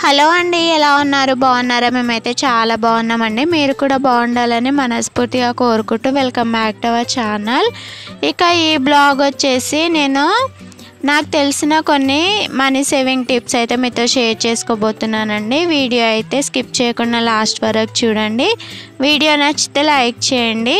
Hello అండి, ఎలా ఉన్నారు? బాగున్నారా? మేమైతే చాలా బాగున్నామండి. మీరు కూడా బాగుండాలని మనస్ఫూర్తిగా కోరుకుంటూ welcome back to our channel. ఇక ఈ బ్లాగ్ వచ్చేసి నాకు తెలిసిన కొన్ని మనీ సేవింగ్ టిప్స్ అయితే మీతో షేర్ చేసుకోబోతున్నానండి. వీడియో అయితే స్కిప్ చేయకుండా లాస్ట్ వరకు చూడండి. వీడియో నచ్చితే లైక్ చేయండి,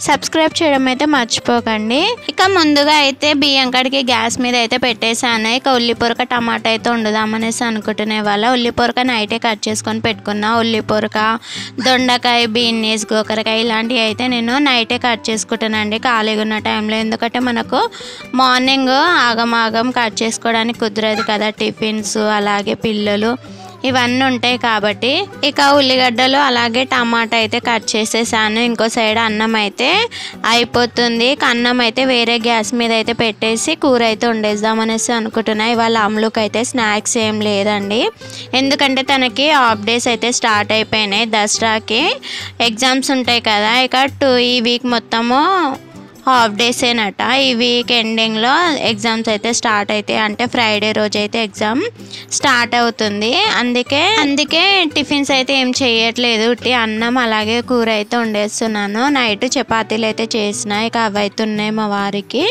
సబ్స్క్రైబ్ చేయడం అయితే మర్చిపోకండి. ఇక ముందుగా అయితే బియ్యం కడిగి గ్యాస్ మీద అయితే పెట్టేశాను. ఇక ఉల్లిపొరక టమాటా అయితే వండుదామనేసి అనుకుంటునే వాళ్ళ ఉల్లిపొరక నైటే కట్ చేసుకొని పెట్టుకున్నా. ఉల్లిపొరక, దొండకాయ, బీన్స్, గోకరకాయ ఇలాంటివి అయితే నేను నైటే కట్ చేసుకుంటానండి ఖాళీగా ఉన్న టైంలో. ఎందుకంటే మనకు మార్నింగ్ ఆగం కట్ చేసుకోవడానికి కుదరదు కదా, టిఫిన్స్ అలాగే పిల్లలు ఇవన్నీ ఉంటాయి కాబట్టి. ఇక ఉల్లిగడ్డలు అలాగే టమాటా అయితే కట్ చేసేసాను. ఇంకో సైడ్ అన్నం అయితే అయిపోతుంది. అన్నం అయితే వేరే గ్యాస్ మీద అయితే పెట్టేసి కూర అయితే వండేద్దామనేసి అనుకుంటున్నా. ఇవాళ అమ్ములకు అయితే స్నాక్స్ ఏం లేదండి, ఎందుకంటే తనకి హాఫ్ డేస్ అయితే స్టార్ట్ అయిపోయినాయి. దసరాకి ఎగ్జామ్స్ ఉంటాయి కదా, ఇక ఈ వీక్ మొత్తము హాఫ్ డేసేనట. ఈ వీక్ ఎండింగ్లో ఎగ్జామ్స్ అయితే స్టార్ట్ అవుతాయి, అంటే ఫ్రైడే రోజు అయితే ఎగ్జామ్ స్టార్ట్ అవుతుంది. అందుకే టిఫిన్స్ అయితే ఏం చేయట్లేదు, ఉట్టి అన్నం అలాగే కూర అయితే వండేస్తున్నాను. నైట్ చపాతీలు అయితే చేసిన, ఇక అవి అయితే ఉన్నాయి మా వారికి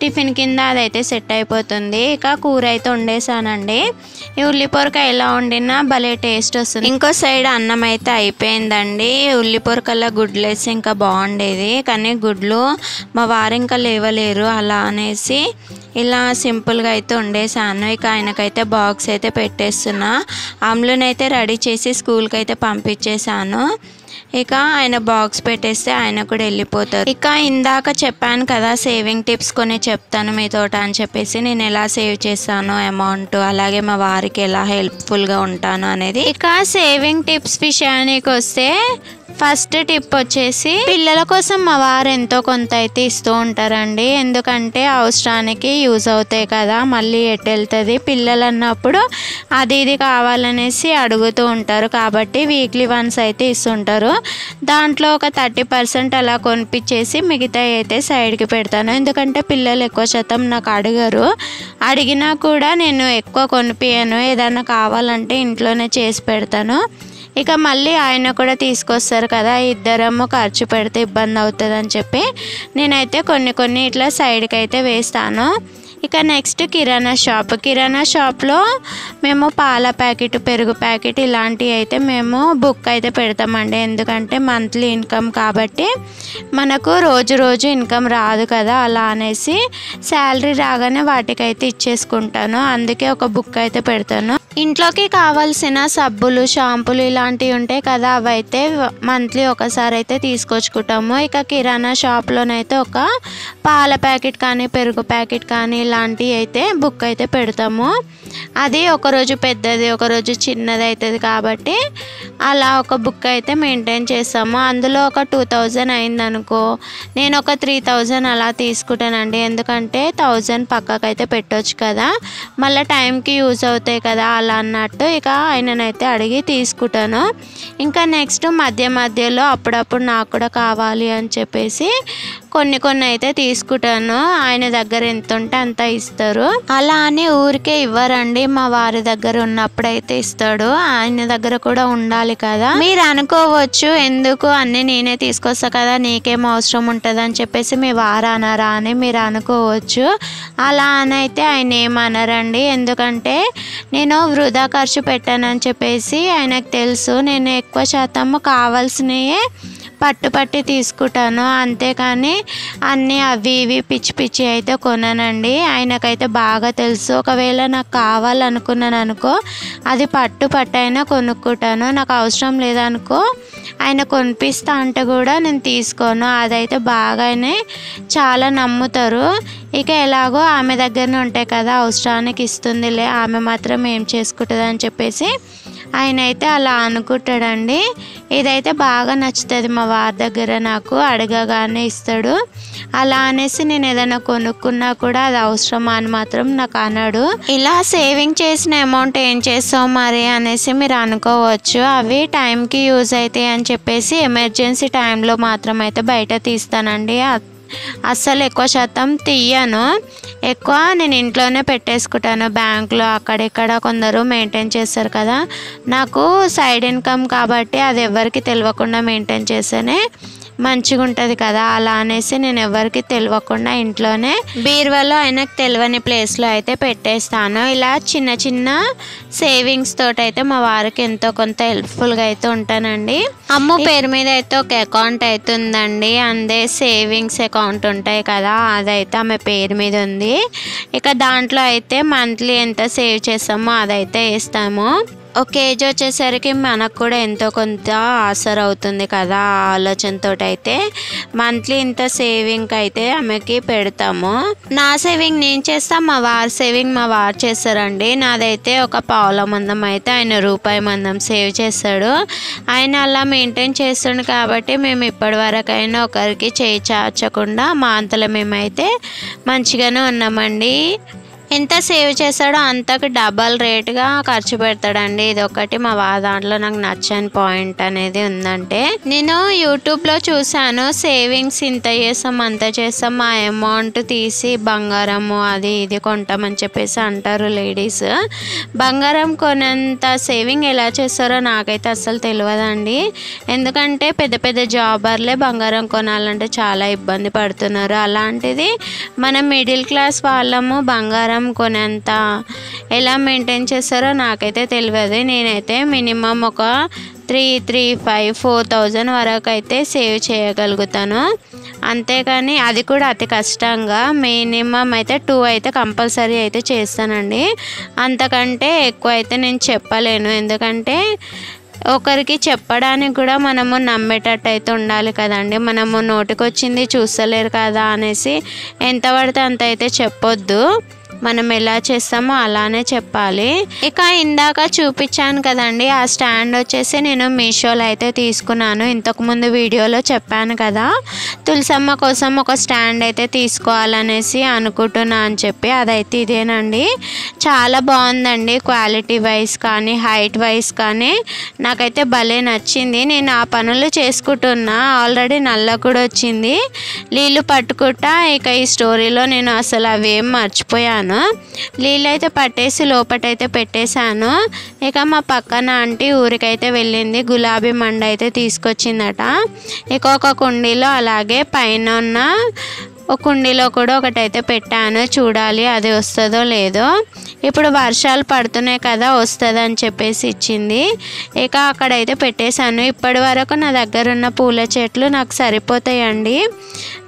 టిఫిన్ కింద, అదైతే సెట్ అయిపోతుంది. ఇక కూర అయితే వండేసానండి. ఈ ఉల్లిపొరక ఎలా వండినా భలే టేస్ట్ వస్తుంది. ఇంకో సైడ్ అన్నం అయితే అయిపోయిందండి. ఉల్లిపొరకల్లా గుడ్లు వేసి ఇంకా బాగుండేది, కానీ గుడ్లు మా వారు ఇంకా లేవలేరు, అలా అనేసి ఇలా సింపుల్గా అయితే వండేసాను. ఇక ఆయనకైతే బాక్స్ అయితే పెట్టేస్తున్నా. అమ్ములనైతే రెడీ చేసి స్కూల్కి అయితే పంపించేశాను. ఇక ఆయన బాక్స్ పెట్టేస్తే ఆయన కూడా వెళ్ళిపోతారు. ఇక ఇందాక చెప్పాను కదా సేవింగ్ టిప్స్ కొన్ని చెప్తాను మీతోట అని చెప్పేసి, నేను ఎలా సేవ్ చేస్తాను అమౌంట్, అలాగే మా వారికి ఎలా హెల్ప్ఫుల్గా ఉంటాను అనేది. ఇక సేవింగ్ టిప్స్ విషయానికి వస్తే ఫస్ట్ టిప్ వచ్చేసి పిల్లల కోసం మా వారు ఎంతో కొంత అయితే ఇస్తూ ఉంటారండి. ఎందుకంటే అవసరానికి యూజ్ అవుతాయి కదా, మళ్ళీ ఎటు వెళ్తుంది పిల్లలు అన్నప్పుడు అది ఇది కావాలనేసి అడుగుతూ ఉంటారు. కాబట్టి వీక్లీ వన్స్ అయితే ఇస్తుంటారు. దాంట్లో ఒక 30% అలా కొనిపించేసి మిగతా అయితే సైడ్కి పెడతాను. ఎందుకంటే పిల్లలు ఎక్కువ శాతం నాకు అడగరు, అడిగినా కూడా నేను ఎక్కువ కొనిపించను. ఏదైనా కావాలంటే ఇంట్లోనే చేసి పెడతాను. ఇక మళ్ళీ ఆయన కూడా తీసుకొస్తారు కదా, ఇద్దరము ఖర్చు పెడితే ఇబ్బంది అవుతుంది అని చెప్పి నేనైతే కొన్ని ఇట్లా సైడ్కి అయితే వేస్తాను. ఇక నెక్స్ట్ కిరాణా షాప్లో మేము పాల ప్యాకెట్, పెరుగు ప్యాకెట్ ఇలాంటివి అయితే మేము బుక్ అయితే పెడతామండి. ఎందుకంటే మంత్లీ ఇన్కమ్ కాబట్టి మనకు రోజు ఇన్కమ్ రాదు కదా, అలా అనేసి శాలరీ రాగానే వాటికైతే ఇచ్చేసుకుంటాను. అందుకే ఒక బుక్ అయితే పెడతాను. ఇంట్లోకి కావాల్సిన సబ్బులు, షాంపులు ఇలాంటివి ఉంటాయి కదా, అవైతే మంత్లీ ఒకసారి అయితే తీసుకొచ్చుకుంటాము. ఇక కిరాణా షాప్లోనైతే ఒక పాల ప్యాకెట్ కానీ, పెరుగు ప్యాకెట్ కానీ ఇలాంటివి అయితే బుక్ అయితే పెడతాము. అది ఒకరోజు పెద్దది, ఒకరోజు చిన్నది అవుతుంది కాబట్టి అలా ఒక బుక్ అయితే మెయింటైన్ చేస్తాము. అందులో ఒక 2000 అయిందనుకో, నేను ఒక 3000 అలా తీసుకుంటానండి. ఎందుకంటే 1000 పక్కకైతే పెట్టవచ్చు కదా, మళ్ళీ టైంకి యూజ్ అవుతాయి కదా, అలా అన్నట్టు ఇక ఆయననైతే అడిగి తీసుకుంటాను. ఇంకా నెక్స్ట్ మధ్యలో అప్పుడప్పుడు నాకు కూడా కావాలి అని చెప్పేసి కొన్ని అయితే తీసుకుంటాను. ఆయన దగ్గర ఎంత ఉంటే అంత ఇస్తారు, అలా అని ఊరికే ఇవ్వరండి. మా వారి దగ్గర ఉన్నప్పుడైతే ఇస్తాడు, ఆయన దగ్గర కూడా ఉండాలి కదా. మీరు అనుకోవచ్చు ఎందుకు అన్నీ నేనే తీసుకొస్తా కదా, నీకేం అవసరం ఉంటుంది అని చెప్పేసి మీ వారు అనరా అని మీరు అనుకోవచ్చు. అలా అని అయితే ఆయన ఏమనరండి, ఎందుకంటే నేను వృధా ఖర్చు పెట్టానని చెప్పేసి ఆయనకు తెలుసు. నేను ఎక్కువ శాతం కావాల్సినవే పట్టి తీసుకుంటాను, అంతేకాని అన్నీ అవి ఇవి పిచ్చి అయితే కొననండి. ఆయనకైతే బాగా తెలుసు. ఒకవేళ నాకు కావాలనుకున్నాను అనుకో, అది పట్టు అయినా కొనుక్కుంటాను. నాకు అవసరం లేదనుకో, ఆయన కొనిపిస్తా అంటే కూడా నేను తీసుకోను. అదైతే బాగానే చాలా నమ్ముతారు. ఇక ఎలాగో ఆమె దగ్గరనే ఉంటాయి కదా, అవసరానికి ఇస్తుందిలే, ఆమె మాత్రం ఏం చేసుకుంటుంది అని చెప్పేసి ఆయన అయితే అలా అనుకుంటాడండి. ఇదైతే బాగా నచ్చుతుంది మా వారి దగ్గర, నాకు అడగగానే ఇస్తాడు. అలా అనేసి నేను ఏదైనా కొనుక్కున్నా కూడా అది అవసరమా అని మాత్రం నాకు అనడు. ఇలా సేవింగ్ చేసిన అమౌంట్ ఏం చేస్తావు మరి అనేసి మీరు అనుకోవచ్చు. అవి టైంకి యూజ్ అవుతాయి అని చెప్పేసి ఎమర్జెన్సీ టైంలో మాత్రం అయితే బయట తీస్తానండి. అస్సలు ఎక్కువ శాతం తీయను, ఎక్కువ నేను ఇంట్లోనే పెట్టేసుకుంటాను. బ్యాంక్లో అక్కడిక్కడ కొందరు మెయింటైన్ చేస్తారు కదా, నాకు సైడ్ ఇన్కమ్ కాబట్టి అది ఎవరికి తెలియకుండా మెయింటైన్ చేస్తేనే మంచిగా ఉంటుంది కదా, అలా అనేసి నేను ఎవరికి తెలియకుండా ఇంట్లోనే బీరువాలో ఆయనకు తెలియని ప్లేస్లో అయితే పెట్టేస్తాను. ఇలా చిన్న చిన్న సేవింగ్స్ తోటి అయితే మా వారికి ఎంతో కొంత హెల్ప్ఫుల్గా అయితే ఉంటానండి. అమ్మ పేరు మీద అయితే ఒక అకౌంట్ అయితే ఉందండి, అందే సేవింగ్స్ అకౌంట్ ఉంటాయి కదా, అదైతే ఆమె పేరు మీద ఉంది. ఇక దాంట్లో అయితే మంత్లీ ఎంత సేవ్ చేస్తామో అదైతే వేస్తాము. ఒక ఏజ్ వచ్చేసరికి మనకు కూడా ఎంతో కొంత ఆసర అవుతుంది కదా, ఆ ఆలోచనతో అయితే మంత్లీ ఇంత సేవింగ్ అయితే ఆమెకి పెడతాము. నా సేవింగ్ నేను చేస్తాను, మా వారి సేవింగ్ మా వారు చేస్తారండి. నాదైతే ఒక పావుల మందం అయితే ఆయన రూపాయి మందం సేవ్ చేస్తాడు. ఆయన అలా మెయింటైన్ చేస్తుండు కాబట్టి మేము ఇప్పటి వరకైనా ఒకరికి చేయి చాచకుండా మా అంతలో మేమైతే మంచిగానే ఉన్నామండి. ఎంత సేవ్ చేస్తాడో అంతకు డబల్ రేట్గా ఖర్చు పెడతాడండి. ఇది ఒకటి మా దాంట్లో నాకు నచ్చని పాయింట్ అనేది ఉందంటే, నేను యూట్యూబ్లో చూసాను సేవింగ్స్ ఇంత చేస్తాం అంత చేస్తాం, మా అమౌంట్ తీసి బంగారము అది ఇది కొంటామని చెప్పేసి అంటారు లేడీస్. బంగారం కొనంత సేవింగ్ ఎలా చేస్తారో నాకైతే అస్సలు తెలియదండి. ఎందుకంటే పెద్ద పెద్ద జాబర్లే బంగారం కొనాలంటే చాలా ఇబ్బంది పడుతున్నారు. అలాంటిది మనం మిడిల్ క్లాస్ వాళ్ళము బంగారం కొనేంత ఎలా మెయింటైన్ చేస్తారో నాకైతే తెలియదు. నేనైతే మినిమం ఒక 3,500-4,000 వరకు అయితే సేవ్ చేయగలుగుతాను. అంతేకాని అది కూడా అతి కష్టంగా మినిమం అయితే 2 అయితే కంపల్సరీ అయితే చేస్తానండి. అంతకంటే ఎక్కువ అయితే నేను చెప్పలేను, ఎందుకంటే ఒకరికి చెప్పడానికి కూడా మనము నమ్మేటట్టు అయితే ఉండాలి కదండి. మనము నోటికొచ్చింది చూస్తలేరు కదా అనేసి ఎంత పడితే అంత అయితే చెప్పొద్దు, మనం ఎలా చేస్తామో అలానే చెప్పాలి. ఇక ఇందాక చూపించాను కదండి, ఆ స్టాండ్ వచ్చేసి నేను మీషోలో అయితే తీసుకున్నాను. ఇంతకుముందు వీడియోలో చెప్పాను కదా, తులసమ్మ కోసం ఒక స్టాండ్ అయితే తీసుకోవాలనేసి అనుకుంటున్నా అని చెప్పి, అదైతే ఇదేనండి. చాలా బాగుందండి, క్వాలిటీ వైజ్ కానీ హైట్ వైజ్ కానీ నాకైతే భలే నచ్చింది. నేను ఆ పనులు చేసుకుంటున్నా, ఆల్రెడీ నల్ల కూడా వచ్చింది నీళ్ళు పట్టుకుంటా. ఇక ఈ స్టోరీలో నేను అసలు అవేం మర్చిపోయాను, నీళ్ళైతే పట్టేసి లోపటైతే పెట్టేశాను. ఇక మా పక్కన ఆంటీ ఊరికైతే వెళ్ళింది, గులాబీ మండ అయితే తీసుకొచ్చిందట. ఇక ఒక కుండీలో అలాగే పైన ఉన్న ఒక కుండీలో కూడా ఒకటైతే పెట్టాను, చూడాలి అది వస్తుందో లేదో. ఇప్పుడు వర్షాలు పడుతున్నాయి కదా, వస్తుంది అని చెప్పేసి ఇచ్చింది. ఇక అక్కడైతే పెట్టేశాను. ఇప్పటి వరకు నా దగ్గర ఉన్న పూల చెట్లు నాకు సరిపోతాయండి,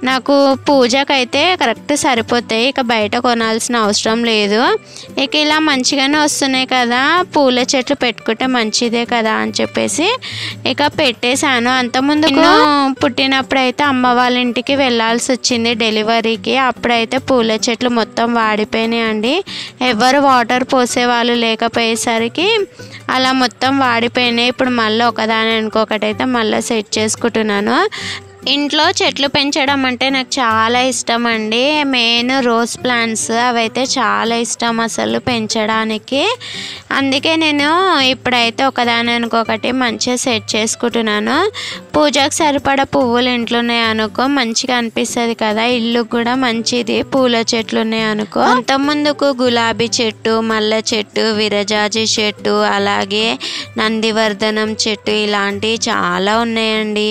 నాకు పూజకైతే కరెక్ట్ సరిపోతాయి. ఇక బయట కొనాల్సిన అవసరం లేదు. ఇక ఇలా మంచిగానే వస్తున్నాయి కదా, పూల చెట్లు పెట్టుకుంటే మంచిదే కదా అని చెప్పేసి ఇక పెట్టేశాను. అంతకుముందు పుట్టినప్పుడు అయితే అమ్మ వాళ్ళ ఇంటికి వెళ్ళాల్సి వచ్చింది డెలివరీకి, అప్పుడైతే పూల చెట్లు మొత్తం వాడిపోయినాయండి. ఎవరు వాటర్ పోసేవాళ్ళు లేకపోయేసరికి అలా మొత్తం వాడిపోయినాయి. ఇప్పుడు మళ్ళీ ఒకదాని ఇంకొకటి అయితే మళ్ళీ సెట్ చేసుకుంటున్నాను. ఇంట్లో చెట్లు పెంచడం అంటే నాకు చాలా ఇష్టం అండి. మెయిన్ రోజ్ ప్లాంట్స్ అవైతే చాలా ఇష్టం అసలు పెంచడానికి. అందుకే నేను ఇప్పుడైతే ఒకదాని ఇంకొకటి మంచిగా సెట్ చేసుకుంటున్నాను. పూజకు సరిపడా పువ్వులు ఇంట్లో ఉన్నాయి అనుకో మంచిగా అనిపిస్తుంది కదా, ఇల్లు కూడా మంచిది పూల చెట్లు ఉన్నాయి అనుకో. అంతకుముందుకు గులాబీ చెట్టు, మల్లె చెట్టు, విరజాజి చెట్టు, అలాగే నందివర్ధనం చెట్టు ఇలాంటివి చాలా ఉన్నాయండి.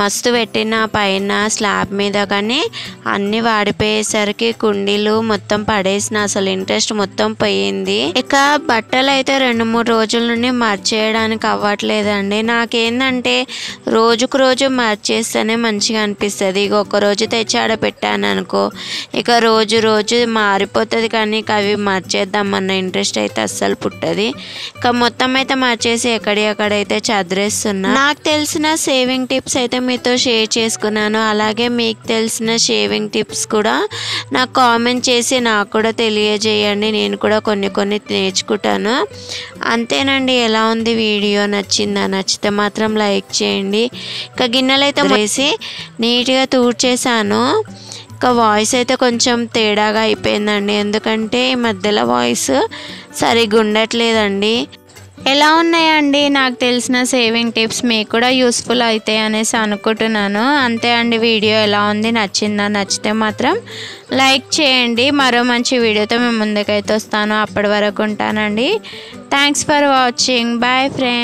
మస్తు పెట్టిన పైన స్లాబ్ మీద, కానీ అన్ని వాడిపోయేసరికి కుండీలు మొత్తం పడేసిన, అసలు ఇంట్రెస్ట్ మొత్తం పోయింది. ఇక బట్టలు అయితే 2-3 రోజుల నుండి మర్చేయడానికి అవ్వట్లేదండి. నాకేందంటే రోజుకు రోజు మర్చేస్తేనే మంచిగా అనిపిస్తుంది. ఇక ఒక రోజు తెచ్చి ఆడ పెట్టాను అనుకో, ఇక రోజు రోజు మారిపోతుంది, కానీ అవి మర్చేద్దామన్న ఇంట్రెస్ట్ అయితే అస్సలు పుట్టది. ఇక మొత్తం అయితే మర్చేసి ఎక్కడైతే చదిరేస్తున్నా. నాకు తెలిసిన సేవింగ్ టిప్స్ అయితే మీతో షేర్ చేసుకున్నాను. అలాగే మీకు తెలిసిన షేవింగ్ టిప్స్ కూడా నాకు కామెంట్ చేసి నాకు కూడా తెలియజేయండి, నేను కూడా కొన్ని నేర్చుకుంటాను. అంతేనండి. ఎలా ఉంది వీడియో, నచ్చిందా? నచ్చితే మాత్రం లైక్ చేయండి. ఇక గిన్నెలు అయితే వేసి నీట్గా తూడ్చేసాను. ఇక వాయిస్ అయితే కొంచెం తేడాగా అయిపోయిందండి, ఎందుకంటే ఈ మధ్యలో వాయిస్ సరిగ్గా ఉండట్లేదండి. ఎలా ఉన్నాయండి నాకు తెలిసిన సేవింగ్ టిప్స్ మీకు కూడా యూస్ఫుల్ అవుతాయి అనేసి అనుకుంటున్నాను. అంతే అండి, వీడియో ఎలా ఉంది, నచ్చిందా? నచ్చితే మాత్రం లైక్ చేయండి. మరో మంచి వీడియోతో మేము ముందుకైతే వస్తాను. అప్పటి వరకు ఉంటానండి. Thanks for watching. Bye friends.